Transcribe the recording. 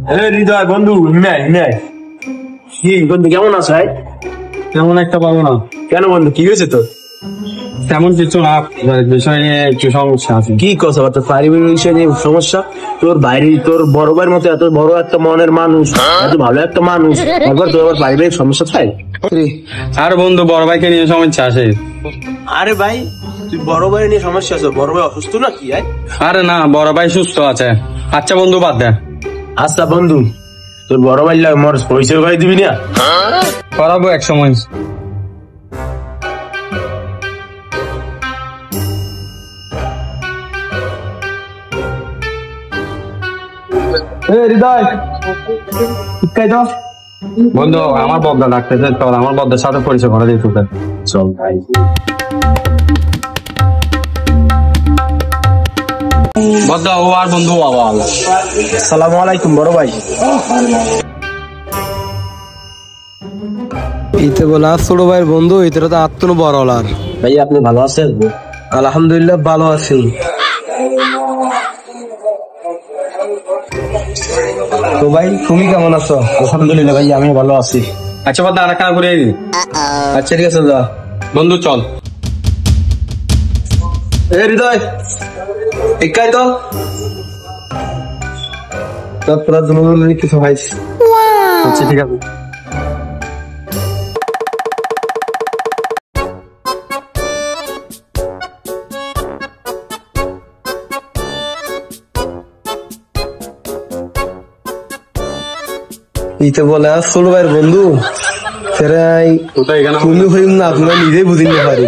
হৃদয় বন্ধু, কি বন্ধু কেমন আছো? তেমন একটা পাবো না। কেন বন্ধু, কি হয়েছে তোর? তেমন কিছু না, বিষয় নিয়ে একটু সমস্যা আছে। কি কথা, তোর পারিবারিক বিষয় নিয়ে সমস্যা? তোর বাইরে, তোর বড় ভাইয়ের মতো এত বড় একটা মনের মানুষ, এত ভালো একটা মানুষ, একবার তোর আবার পারিবারিক সমস্যা থাকে? আর বন্ধু, বড় ভাইকে নিয়ে সমস্যা আছে। আরে ভাই, তুই বড় ভাই নিয়ে সমস্যা আছে? বড় ভাই অসুস্থ না কি? আরে না, বড় ভাই সুস্থ আছে। আচ্ছা বন্ধু, বাদ দে। আচ্ছা বন্ধু, তোর বড় ভাই মোর পরিচয় করে দিবি না? করাবো এক সময়। হৃদয়, বন্ধু, আমার বদলা ডাকতেছে, চল আমার বদলার সাথে পরিচয় করা দিই তোকে। চল ভাই। বদলা ও আর বন্ধু আবার। আসসালামু আলাইকুম বড় ভাই। ইতে বলা ছোট ভাইয়ের বন্ধু, ইতে তো আত্মন বড় হলার। ভাই আপনি ভালো আছেন? আলহামদুলিল্লাহ ভালো আছি। তো ভাই তুমি কেমন আছো? আলহামদুলিল্লাহ ভাই, আমি ভালো আছি। আচ্ছা বদলা, আর কানা ঘুরে দিই। আচ্ছা ঠিক আছে যা বন্ধু, চল। হৃদয়, একাই তো তোরা দুজন কিছু ভাইস। আচ্ছা ঠিক আছে। ইতে বলে ছোট ভাইয়ের বন্ধু, সেরাই তুমি হইম না, আপনারা নিজেই বুঝিতে পারি।